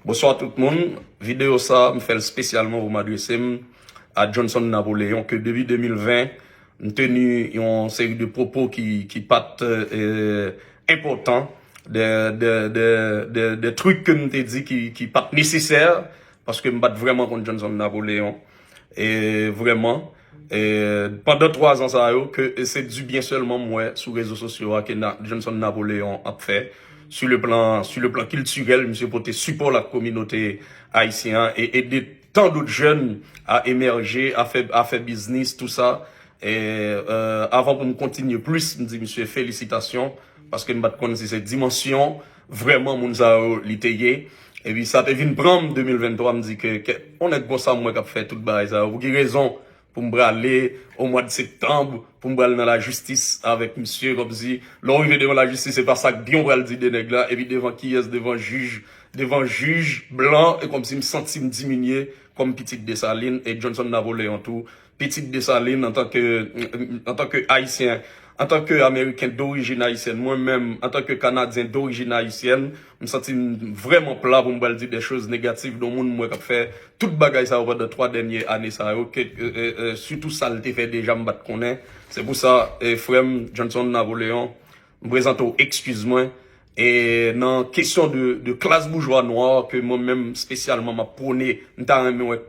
Bonsoir tout le monde. Vidéo ça, me fait spécialement pour m'adresser à Johnson Napoléon que depuis 2020, nous tenu une série de propos qui partent importants, des trucs que nous t'ai dit qui partent nécessaires parce que me battre vraiment contre Johnson Napoléon et vraiment pendant 3 ans ça que c'est du bien seulement moi sur les réseaux sociaux que Johnson Napoléon a fait. Sur le plan culturel, monsieur porté support la communauté haïtienne et aider tant d'autres jeunes à émerger, à faire business, tout ça. Et avant pour me continuer plus, me dit monsieur félicitations parce que nous bat connaître cette dimension vraiment mon l'étayer. Et puis ça te vient prendre 2023 me dit que on est bon ça moi qui a fait toute bail ça. Vous avez raison pour me aller au mois de septembre, pour me aller dans la justice avec monsieur, comme si, l'arrivée devant la justice, c'est pas ça que bien on va le dire des nègres là, et puis devant qui est devant juge blanc, et comme si me senti me diminuer, comme Petite Dessalines et Johnson Napoléon tout. Petite Dessalines en tant que haïtien, en tant que américain d'origine haïtienne, moi-même, en tant que canadien d'origine haïtienne, me senti vraiment plat pour me dire des choses négatives dans le monde, moi, qui fait toute bagaille ça au de 3 dernières années, ça, surtout ça, le fait déjà me battre qu'on est. C'est pour ça, frère Johnson Napoléon, me présente excuse-moi, et dans question de classe bourgeois noire, que moi-même, spécialement, m'a prôné,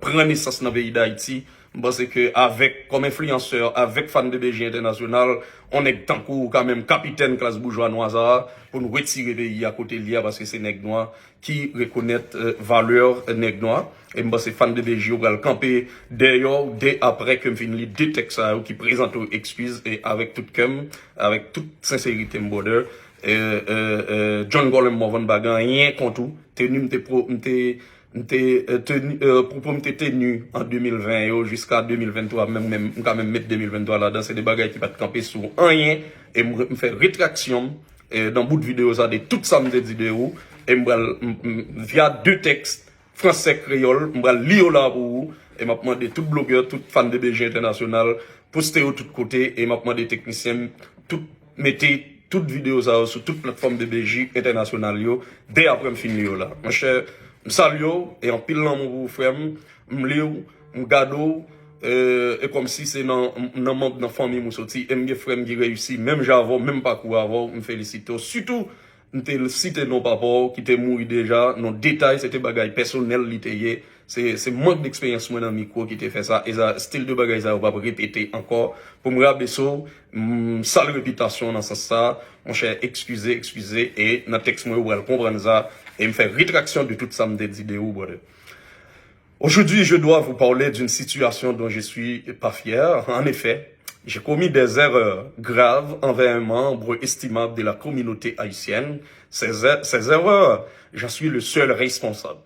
prendre naissance dans le pays d'Haïti, parce que avec, comme influenceur, avec fan de BG International, on est tant quand même capitaine classe bourgeois noire pour nous retirer le pays à côté de l'IA parce que c'est nègre noir qui reconnaît valeur nègre noir. Et moi, c'est fan de BG, on va le camper d'ailleurs, dès après que je finis deux textes qui présentent aux excuses et avec toute sincérité, m'border. John Golem Morvan Bagan, rien contre tout, tenu propos m'était tenu en 2020 jusqu'à 2023 même quand même mettre 2023 là-dedans c'est des bagages qui pas camper sur rien et me faire rétraction dans bout de vidéo ça de tout ça me dit vidéo et via 2 textes français créole me lire là pour vous et m'a demandé tout blogueur tout fan de BG International poster au tout côté et m'a demandé technicien tout mettez toute vidéo ça sur toute plateforme de BG International yo dès après me finir là mon cher salut et en pile dans mon frère m'lio m'gado et comme si c'est dans membre dans famille mon sorti et mes frères qui réussi même j'avais même pas quoi avoir me féliciter surtout m'te cité non papa qui était mort déjà non détail c'était bagaille personnel littéraire c'est manque d'expérience moi dans micro qui t'a fait ça et ça style de bagaille ça on va répéter encore pour me rappeler ça sale réputation dans ça mon cher excusez et dans texte moi vous allez comprendre ça et me faire rétraction de toute ça me dit vidéo brother. Aujourd'hui, je dois vous parler d'une situation dont je suis pas fier. En effet, j'ai commis des erreurs graves envers un membre estimable de la communauté haïtienne. Ces erreurs, j'en suis le seul responsable.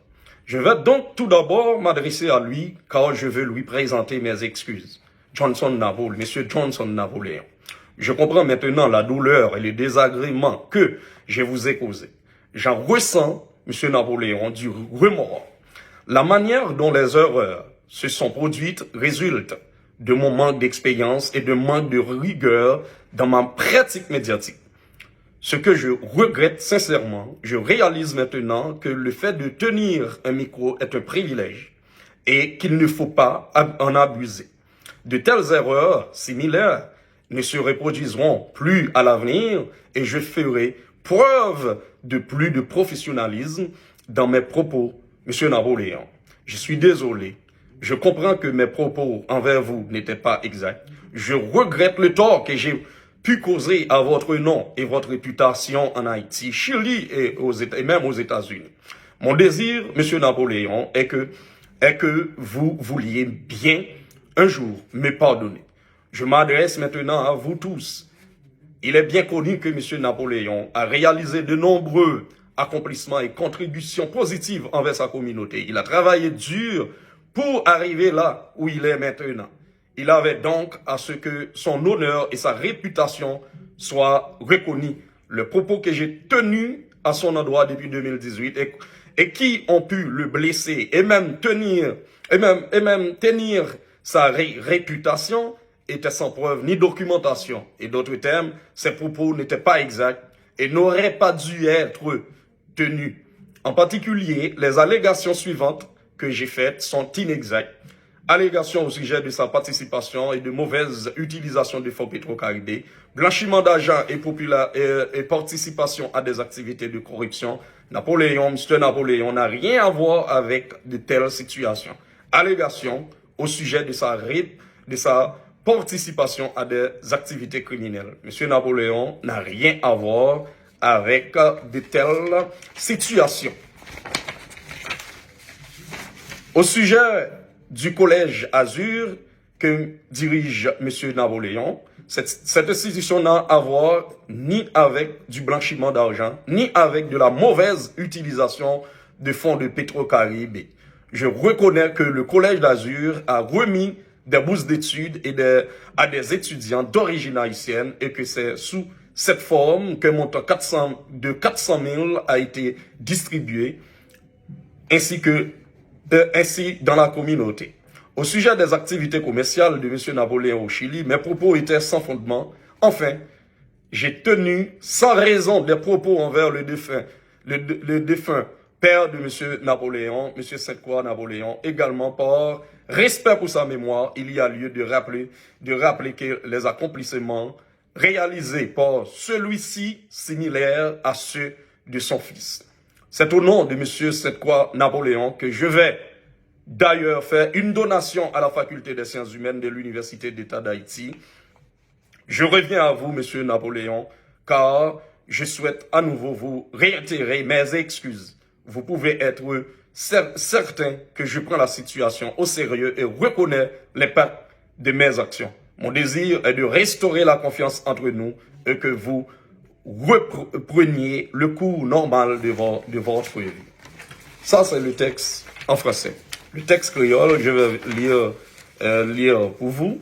Je vais donc tout d'abord m'adresser à lui car je veux lui présenter mes excuses. Monsieur Johnson Napoléon. Je comprends maintenant la douleur et le désagrément que je vous ai causé. J'en ressens, monsieur Napoléon, du remords. La manière dont les erreurs se sont produites résulte de mon manque d'expérience et de manque de rigueur dans ma pratique médiatique. Ce que je regrette sincèrement, je réalise maintenant que le fait de tenir un micro est un privilège et qu'il ne faut pas en abuser. De telles erreurs similaires ne se reproduiront plus à l'avenir et je ferai preuve de plus de professionnalisme dans mes propos, monsieur Napoléon. Je suis désolé. Je comprends que mes propos envers vous n'étaient pas exacts. Je regrette le tort que j'ai pu causer à votre nom et votre réputation en Haïti, Chili et même aux États-Unis. Mon désir, monsieur Napoléon, est que vous vouliez bien un jour me pardonner. Je m'adresse maintenant à vous tous. Il est bien connu que M. Napoléon a réalisé de nombreux accomplissements et contributions positives envers sa communauté. Il a travaillé dur pour arriver là où il est maintenant. Il avait donc à ce que son honneur et sa réputation soient reconnus. Le propos que j'ai tenu à son endroit depuis 2018 et qui ont pu le blesser et même tenir sa réputation était sans preuve ni documentation. Et d'autres termes, ces propos n'étaient pas exacts et n'auraient pas dû être tenus. En particulier, les allégations suivantes que j'ai faites sont inexactes. Allégations au sujet de sa participation et de mauvaise utilisation des fonds Petro-Caribé, blanchiment d'argent et participation à des activités de corruption. Monsieur Napoléon n'a rien à voir avec de telles situations. Allégations au sujet de sa participation à des activités criminelles. Monsieur Napoléon n'a rien à voir avec de telles situations. Au sujet du collège Azur que dirige M. Napoléon, cette institution n'a à voir ni avec du blanchiment d'argent, ni avec de la mauvaise utilisation de fonds de Petro-Caribé. Je reconnais que le collège d'Azur a remis des bourses d'études à des étudiants d'origine haïtienne et que c'est sous cette forme qu'un montant de 400 000 a été distribué ainsi dans la communauté. Au sujet des activités commerciales de M. Napoléon au Chili, mes propos étaient sans fondement. Enfin, j'ai tenu sans raison des propos envers le défunt père de M. Napoléon, M. Sainte-Croix Napoléon, également par respect pour sa mémoire. Il y a lieu de rappeler que les accomplissements réalisés par celui-ci similaires à ceux de son fils. C'est au nom de M. Sainte-Croix Napoléon que je vais d'ailleurs faire une donation à la faculté des sciences humaines de l'Université d'État d'Haïti. Je reviens à vous, M. Napoléon, car je souhaite à nouveau vous réitérer mes excuses. Vous pouvez être certain que je prends la situation au sérieux et reconnais l'impact de mes actions. Mon désir est de restaurer la confiance entre nous et que vous repreniez le cours normal de votre vie. Ça, c'est le texte en français. Le texte créole, je vais lire pour vous.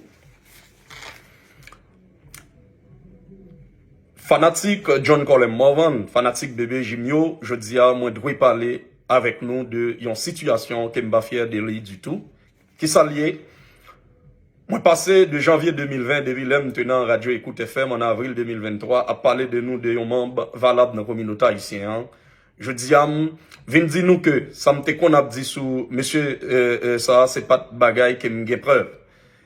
Fanatique John Colem Morvan, fanatique bébé Jimio, je dis à moi de parler avec nous de une situation qui m'a fier de lui du tout. Qui s'allie. Moi passé de janvier 2020, depuis l'aime tenant Radio Écoute FM en avril 2023, à parler de nous de un membre valable dans la communauté haïtienne. Je dis à vin di nous que ça me qu'on a dit sous monsieur ça c'est pas bagaille qui me preuve.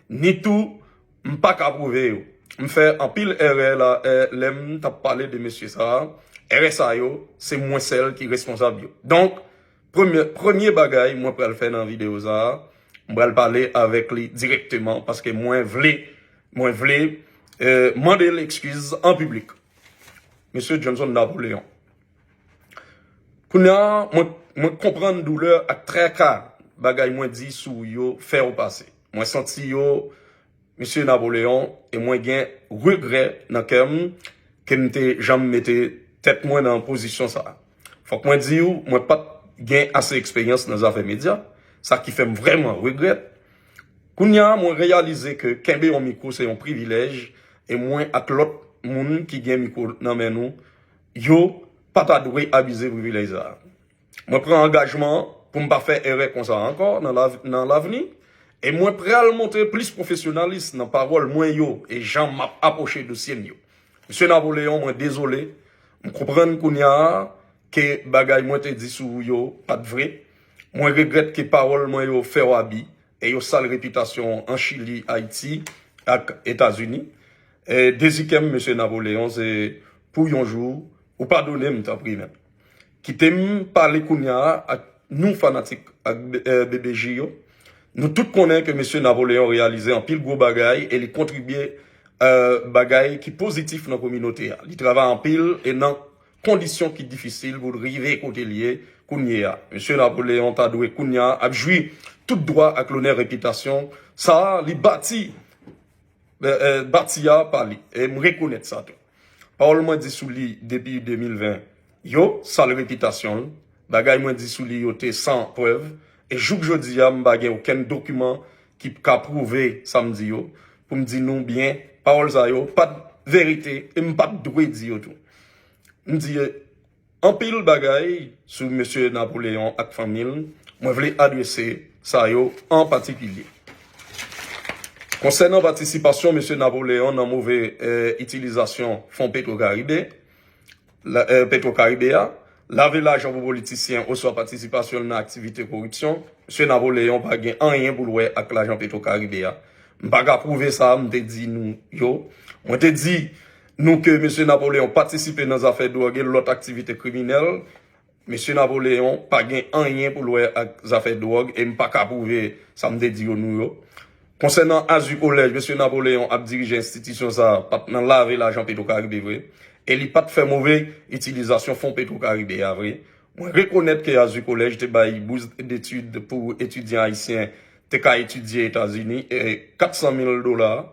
Ni tout m'pas qu'à prouver. Me fait en pile erreur là l'aime t'a parlé de monsieur ça. RSA yo, c'est moi celle qui est responsable. Donc premier bagaille moi pour le faire dans la vidéo ça, on va le parler avec lui directement parce que moi vle demander l'excuse en public. Monsieur Johnson Napoléon. Kounya, moi comprendre douleur à très cas, bagay moi dit sou yo faire au passé. Moi senti yo Monsieur Napoléon et moi gen regret dans kem que m'te jamais mette tête moi dans position ça. Faut que moi dis ou moi pas gen assez expérience dans les affaires médias, ça qui fait vraiment regret. Kounya moi réaliser que kembe en micro c'est un privilège et moi ak l'autre moun qui gen micro dans men nous yo pas ta doué abuser privilège ça. Moi prends engagement pour me pas faire erreur comme ça encore dans l'avenir et moi prêt à le montrer plus professionnaliste dans parole moins yo et Jean m'a approché dossier yo. Monsieur Napoléon moi désolé, me comprendre kounya que bagay moi te dit sou yo pas de vrai. Moi regrette que parole moi yo fait wabi et yo sale réputation en Chili, Haïti et États-Unis. Et deuxième monsieur Napoléon c'est pour un jour ou pardonnez m'ta privé. Qui t'aime parler kounya à nous fanatiques à BBJ yo. Nous tous connaissons que monsieur Napoléon réalisé en pile gros bagaille et il contribué bagaille qui positif dans la communauté. Il travaille en pile et dans conditions qui difficiles pour arriver côté lié kounya. Monsieur Napoléon t'a doué kounya a joué tout droit à l'honneur réputation. Ça li bâti bâtia par lui et me reconnaître ça tout. Parole moi dit sous lui depuis 2020. Yo, sale réputation, bagay moi dit sous li yo te sans preuve et jouk jodi a m'bagay aucun document qui ka prouver samedi yo pour me dire non bien parole ça yo pas de vérité et m'pas de droit dire yo tout. Me dit en pile bagay sur monsieur Napoléon ak famille, moi voulais adresser ça yo en particulier. Concernant participation monsieur Napoléon dans mauvaise utilisation fonds Petro-Caribé, Petro-Caribéa, laver l'argent pour politiciens ou soit participation dans l'activité corruption, M. Napoléon pas gain rien pour louer avec l'argent Petro-Caribéa. M'pas ka prouver ça, m'te dit nous yo. Moi te dit nous que M. Napoléon participé dans les affaires de drogue et l'autre activité criminelle. M. Napoléon pas gain rien pour louer avec les affaires de drogue et m'pas ka prouver ça m'te dit nous yo. Concernant Azu Collège, M. Napoléon a dirigé l'institution ça, pas dans laver l'argent Petro-Caribé vrai. Et il pas fait mauvaise utilisation fonds Petro-Caribé vrai. Moi reconnaître que Azu Collège te bail bourse d'études pour étudiants haïtiens te ka étudier aux États-Unis et $400,000.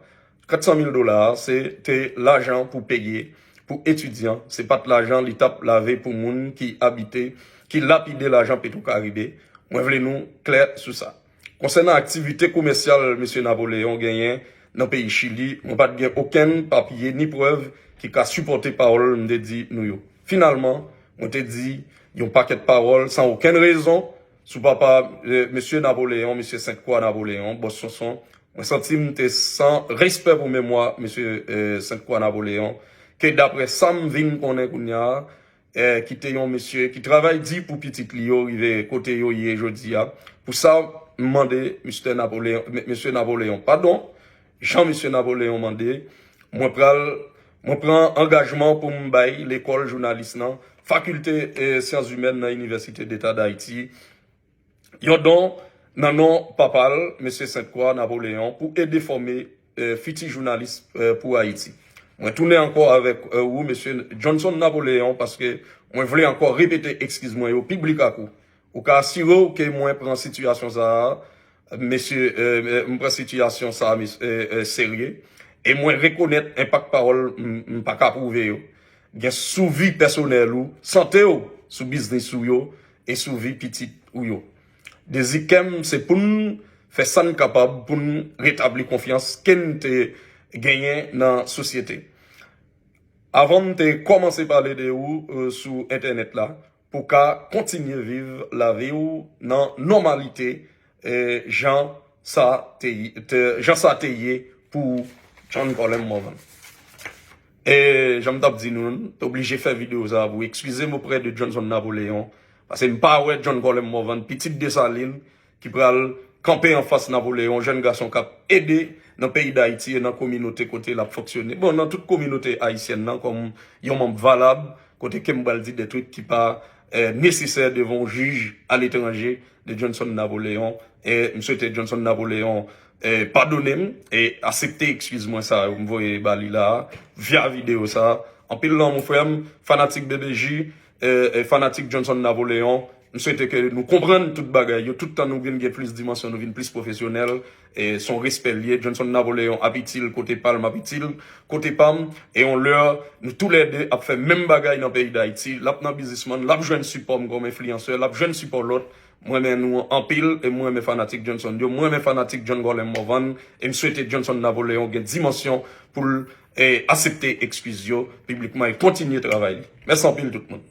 $400,000 c'était l'argent pour payer pour étudiants, c'est pas de l'argent l'État lavé pour moun qui habitait, qui lapidait l'argent Petro-Caribé. Moi voulais nous clair sur ça. Concernant l'activité commerciale, M. Napoléon gagné dans le pays Chili, on pas de aucun papier ni preuve qui a supporté parole me dit nous yo. Finalement, on te dit un paquet de paroles sans aucune raison sous papa M. Napoléon, M. Sainte-Croix Napoléon, boss son. Moi senti m'te sans respect pour mémoire M. Sainte-Croix Napoléon que d'après ça me vinn connaît kounya qui était un monsieur qui travaille dit pour petit Lio rivé côté yo hier jodi a. Pour ça demandé M. Napoléon pardon, Jean M. Napoléon mandé moi prend engagement pour m'bailler l'école journaliste nan, faculté sciences humaines dans l'université d'État d'Haïti. Yon don nan non papal M. Sainte-Croix Napoléon pour aider former futur journaliste pour Haïti. Moi tourner encore avec vous M. Johnson Napoléon parce que moi voulais encore répéter excuse-moi au public à coup. Ou ka assurer que moi prend situation ça monsieur prend situation ça sérieux et moi reconnaître impact parole pas ka prouver yo. Gen sous vie personnelle ou santé ou sous business ou yo et sous vie petite ou yo. Des ikem c'est pour nous faire ça capable pour nous rétablir confiance qu'en te gagner dans société. Avant de commencer à parler de vous sur internet là pour qu'à continuer à vivre la vie ou dans normalité Jean ça tayé pour John Colin Morvan. Et j'aime t'ap dit nous obligé faire vidéo ça vous excusez-moi auprès de Johnson Napoléon parce que pas ouais John Colin Morvan petite Dessalines qui pral camper en face Napoléon jeune garçon qui a aidé dans le pays d'Haïti et dans la communauté côté la fonctionner. Bon, dans toute communauté haïtienne, comme yon membre valable, côté Kembal dit des trucs qui pas nécessaires devant juge à l'étranger de Johnson Napoléon. Et monsieur Johnson Napoléon pardonner et accepter, excuse-moi ça, vous me voyez Bali là, via vidéo ça. En pile là, mon frère, fanatique BBJ, fanatique Johnson Napoléon, nous souhaitons que nous comprenions toute bagaille, tout le temps nous venons plus de dimension, nous venons plus professionnel, et son respect lié, Johnson Napoléon habite-t-il côté Palme, habite-t-il côté Pam, et on leur, nous tous les deux, a fait même bagaille dans le pays d'Haïti, là, dans businessman, là, jeune support comme influenceur, là, jeune support l'autre, moi-même nous en pile, et moi-même fanatique Johnson, moi-même fanatique John Golem Morvan, et nous souhaitons Johnson Napoléon, une dimension pour accepter excuse publiquement et continuer de travailler. Merci en pile tout le monde.